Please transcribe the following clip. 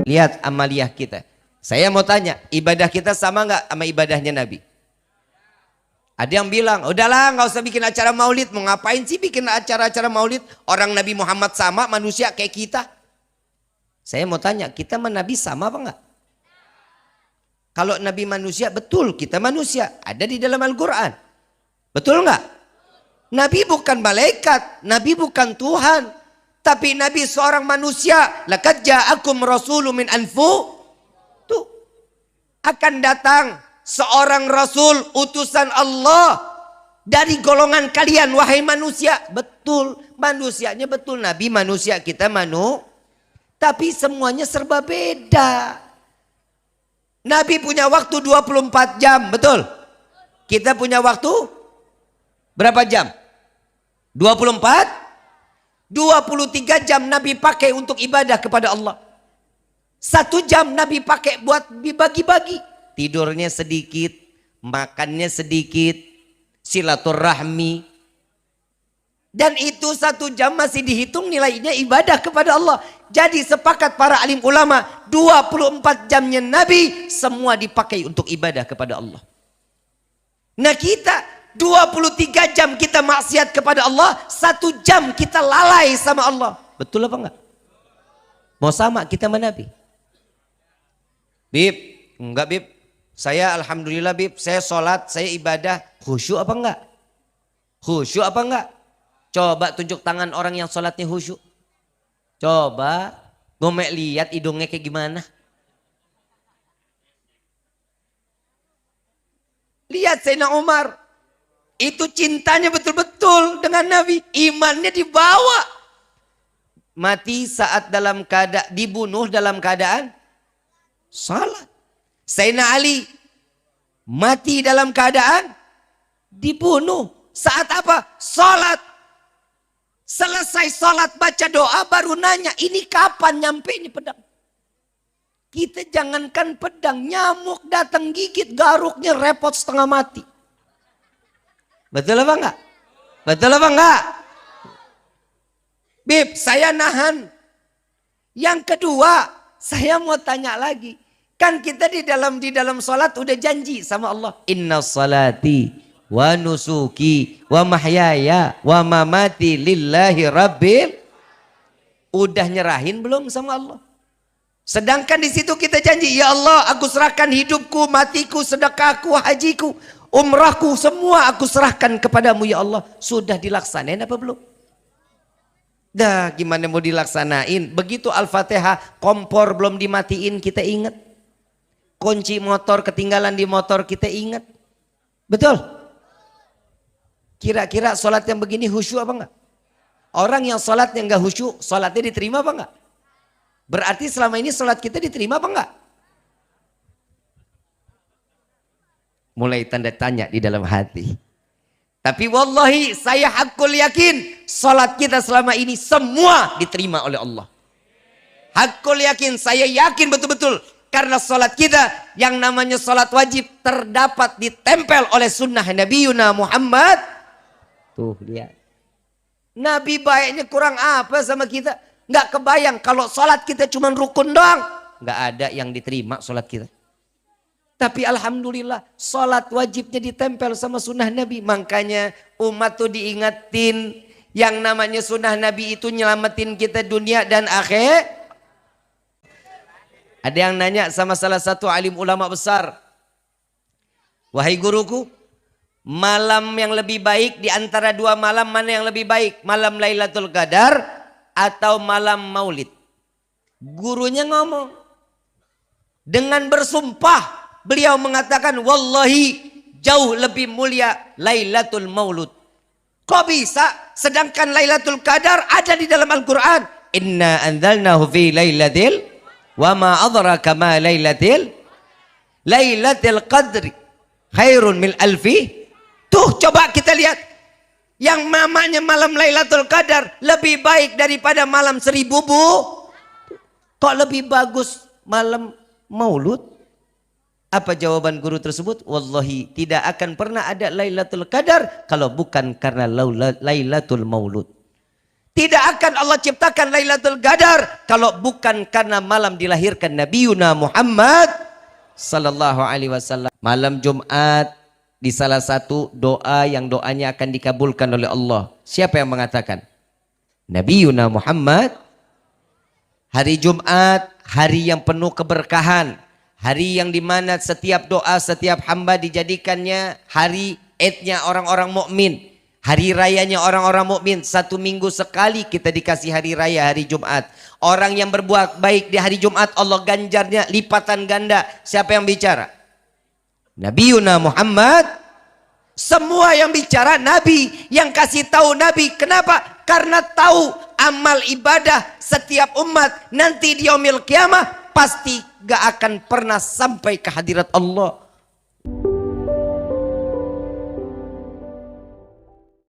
Lihat amaliyah kita. Saya mau tanya, ibadah kita sama nggak sama ibadahnya Nabi? Ada yang bilang, udahlah nggak usah bikin acara maulid. Mau ngapain sih bikin acara-acara maulid? Orang Nabi Muhammad sama manusia kayak kita. Saya mau tanya, kita sama Nabi sama apa enggak? Kalau Nabi manusia, betul kita manusia. Ada di dalam Al-Quran. Betul enggak? Nabi bukan malaikat, Nabi bukan Tuhan. Tapi Nabi seorang manusia. Laqad ja'akum rasulun min anfusikum. Tuh. Akan datang seorang rasul utusan Allah dari golongan kalian wahai manusia. Betul, manusianya betul. Nabi manusia, kita tapi semuanya serba beda. Nabi punya waktu 24 jam, betul? Kita punya waktu berapa jam? 24? 23 jam Nabi pakai untuk ibadah kepada Allah. 1 jam Nabi pakai buat dibagi-bagi. Tidurnya sedikit, makannya sedikit, silaturahmi. Dan itu 1 jam masih dihitung nilainya ibadah kepada Allah. Jadi sepakat para alim ulama, 24 jamnya Nabi semua dipakai untuk ibadah kepada Allah. Nah kita 23 jam kita maksiat kepada Allah, 1 jam kita lalai sama Allah. Betul apa enggak? Mau sama kita sama Nabi? Bib, enggak Bib. Saya alhamdulillah Bib, saya sholat, saya ibadah. Khusyuk apa enggak? Khusyuk apa enggak? Coba tunjuk tangan orang yang sholatnya khusyuk. Coba gomek lihat hidungnya kayak gimana. Lihat Sayyidina Umar. Itu cintanya betul-betul dengan Nabi. Imannya dibawa. Mati saat dalam keadaan dibunuh dalam keadaan salat. Sayyidina Ali mati dalam keadaan dibunuh. Saat apa? Salat. Selesai sholat baca doa baru nanya, ini kapan nyampe ini pedang? Kita jangankan pedang, nyamuk datang gigit garuknya repot setengah mati. Betul apa enggak? Betul apa enggak? Bib, saya nahan. Yang kedua, saya mau tanya lagi. Kan kita di dalam sholat udah janji sama Allah. Inna salati wa nusuki wa mahyaya wa mamati lillahi rabbil. Udah nyerahin belum sama Allah? Sedangkan di situ kita janji, ya Allah, aku serahkan hidupku, matiku, sedekahku, hajiku, umrahku, semua aku serahkan kepadamu ya Allah. Sudah dilaksanain apa belum? Dah, gimana mau dilaksanain? Begitu Al-Fatihah kompor belum dimatiin kita ingat. Kunci motor ketinggalan di motor kita ingat. Betul? Kira-kira sholat yang begini khusyuk apa enggak? Orang yang sholat yang enggak khusyuk, sholatnya diterima apa enggak? Berarti selama ini sholat kita diterima apa enggak? Mulai tanda tanya di dalam hati. Tapi wallahi saya hakul yakin sholat kita selama ini semua diterima oleh Allah. Hakul yakin, saya yakin betul-betul. Karena sholat kita yang namanya sholat wajib terdapat ditempel oleh sunnah Nabi Muhammad. Tuh lihat. Nabi baiknya kurang apa sama kita? Nggak kebayang kalau sholat kita cuma rukun doang. Nggak ada yang diterima sholat kita. Tapi alhamdulillah sholat wajibnya ditempel sama sunnah Nabi. Makanya umat tuh diingetin yang namanya sunnah Nabi itu nyelamatin kita dunia dan akhir. Ada yang nanya sama salah satu alim ulama besar. Wahai guruku, malam yang lebih baik di antara 2 malam mana yang lebih baik? Malam Lailatul Qadar atau malam Maulid? Gurunya ngomong. Dengan bersumpah beliau mengatakan wallahi jauh lebih mulia Lailatul Maulud. Kok bisa? Sedangkan Lailatul Qadar ada di dalam Al-Quran. Inna anzalnahu fi lailatil wa ma adraka ma lailatil qadri khairun min alfi. Tuh coba kita lihat. Yang mamanya malam Lailatul Qadar lebih baik daripada malam 1000 bu. Kok lebih bagus malam Maulud? Apa jawaban guru tersebut? Wallahi tidak akan pernah ada Lailatul Qadar kalau bukan karena Lailatul Maulud. Tidak akan Allah ciptakan Lailatul Qadar kalau bukan karena malam dilahirkan Nabiuna Muhammad sallallahu alaihi wasallam. Malam Jumat di salah satu doa yang doanya akan dikabulkan oleh Allah. Siapa yang mengatakan? Nabiuna Muhammad. Hari Jumat, hari yang penuh keberkahan, hari yang dimana setiap doa, setiap hamba dijadikannya hari idnya orang-orang mukmin. Hari rayanya orang-orang mukmin. 1 minggu sekali kita dikasih hari raya hari Jumat. Orang yang berbuat baik di hari Jumat Allah ganjarnya lipatan ganda. Siapa yang bicara? Nabiuna Muhammad. Semua yang bicara Nabi. Yang kasih tahu Nabi. Kenapa? Karena tahu amal ibadah setiap umat nanti di yaumil kiamah pasti gak akan pernah sampai ke hadirat Allah.